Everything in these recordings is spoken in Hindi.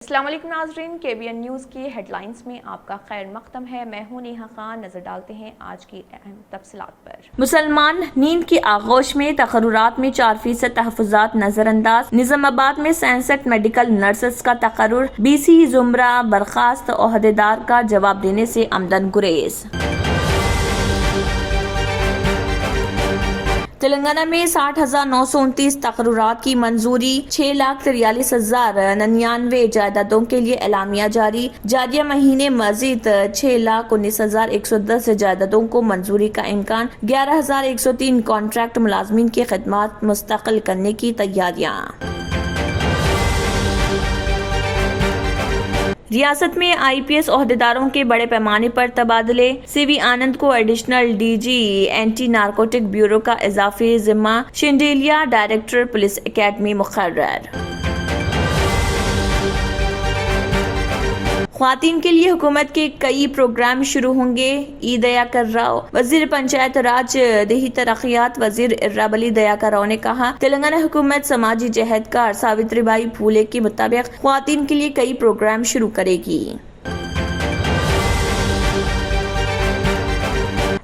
अस्सलाम वालेकुम नाज़रीन, KBN न्यूज़ की हेडलाइंस में आपका खैर मक़दम है। मैं हूं नेहा खान। नजर डालते हैं आज की अहम तफसीलात पर। मुसलमान नींद की आगोश में तकर्रुरात में 4% तहफ़्फ़ुज़ात नजरअंदाज। निज़ामाबाद में 67 मेडिकल नर्सेस का तकर्रुर। BC जुमरा बर्खास्त ओहदेदार का जवाब देने से आमदन गुरेज। तेलंगाना में 60,929 तकर्रुरात की मंजूरी। 6,43,099 जायदादों के लिए एलामिया जारी। जारिया महीने मजीद 6,19,110 जायदादों को मंजूरी का इम्कान। 11,103 कॉन्ट्रैक्ट मुलाजमीन की खिदमात मुस्तकिल करने की तैयारियां। रियासत में IPS ओहदेदारों के बड़े पैमाने पर तबादले। CV आनंद को additional DG anti narcotic bureau का इजाफी जिम्मा। शिंडेलिया डायरेक्टर पुलिस एकेडमी मुकर्रर। ख्वातीन के लिए हुकूमत के कई प्रोग्राम शुरू होंगे। ई दयाकर राव वजीर पंचायत राज देही तरक्यात वजीर इर्राबली दयाकर राव ने कहा, तेलंगाना हुकूमत समाजी जहदकार सावित्रीबाई फूले के मुताबिक ख्वातीन के लिए कई प्रोग्राम शुरू करेगी।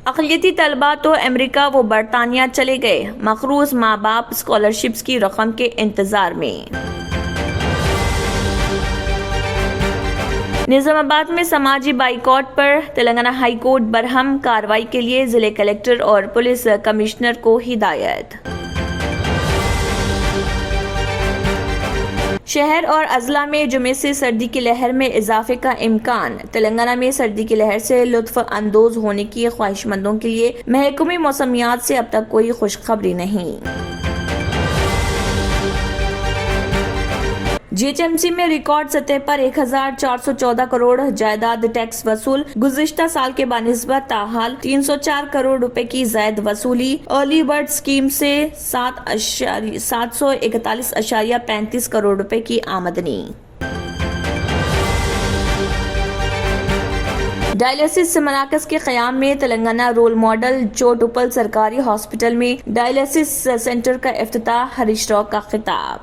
अक़लियती तलबा तो अमेरिका व बरतानिया चले गए। मखरूज माँ बाप स्कॉलरशिप्स की रकम के इंतजार में। निजामाबाद में समाजी बाइकॉट पर तेलंगाना हाई कोर्ट बरहम। कार्रवाई के लिए जिले कलेक्टर और पुलिस कमिश्नर को हिदायत। शहर और अजला में जुमे से सर्दी की लहर में इजाफे का इम्कान। तेलंगाना में सर्दी की लहर से लुत्फ अंदोज होने की ख्वाहिशमंदों के लिए महकमे मौसमियात से अब तक कोई खुशखबरी नहीं। GHMC में रिकॉर्ड सतह पर 1,414 करोड़ जायदाद टैक्स वसूल। गुज़िश्ता साल के बानिस्बत ताहाल 304 करोड़ रुपए की जायद वसूली। अर्ली बर्ड स्कीम से 741.35 करोड़ रुपए की आमदनी। डायलिसिस से मराकज के क़याम में तेलंगाना रोल मॉडल। चोटुपल सरकारी हॉस्पिटल में डायलिसिस सेंटर का इफ्तिताह। हरीश राव का खिताब।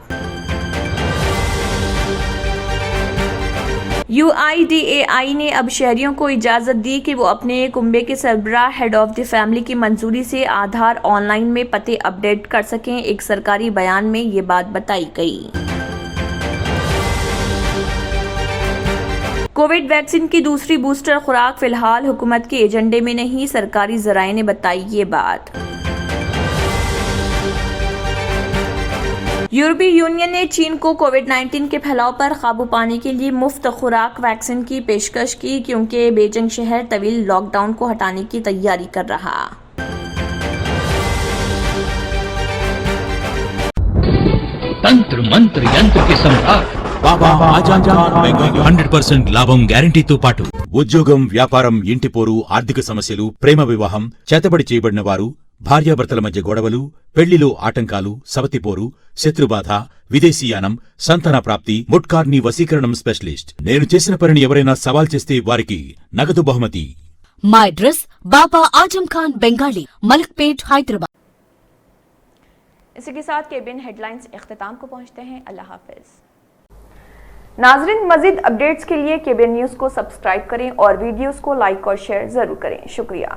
UIDAI ने अब शहरियों को इजाजत दी कि वो अपने कुंबे के सरबराह हेड ऑफ द फैमिली की मंजूरी से आधार ऑनलाइन में पते अपडेट कर सकें। एक सरकारी बयान में ये बात बताई गई। कोविड वैक्सीन की दूसरी बूस्टर खुराक फिलहाल हुकूमत के एजेंडे में नहीं। सरकारी जराये ने बताई ये बात। यूरोपीय यूनियन ने चीन को कोविड-19 के फैलाव पर काबू पाने के लिए मुफ्त खुराक वैक्सीन की पेशकश की, क्योंकि बीजिंग शहर तवील लॉकडाउन को हटाने की तैयारी कर रहा। तंत्र मंत्र यंत्र के सम्राट బాబా ఆజాన్ 100% లాభం గ్యారంటీతో పాటు ఉద్యోగం, వ్యాపారం, ఇంటి పోరు, ఆర్థిక సమస్యలు, ప్రేమ వివాహం, చేతబడి చేయబడిన వారు, భార్యాభర్తల మధ్య గొడవలు, పెళ్లిలో ఆటంకాలు, సవతిపోరు, శత్రుబాధ, విదేశీయానం, సంతాన ప్రాప్తి, ముట్కార్ని వశీకరణం స్పెషలిస్ట్. నేను చేసిన పనిని ఎవరైనా సవాల్ చేస్తే వారికి నగదు బహుమతి. మా అడ్రస్ బాబా आजम खान बंगाली, मलिकपेट, हैदराबाद। इसी के साथ KBN हेडलाइंस इख्तिताम को पहुंचते हैं। अल्लाह हाफिज। नाजरीन, मजीद अपडेट्स के लिए KBN न्यूज़ को सब्सक्राइब करें और वीडियोस को लाइक और शेयर जरूर करें। शुक्रिया।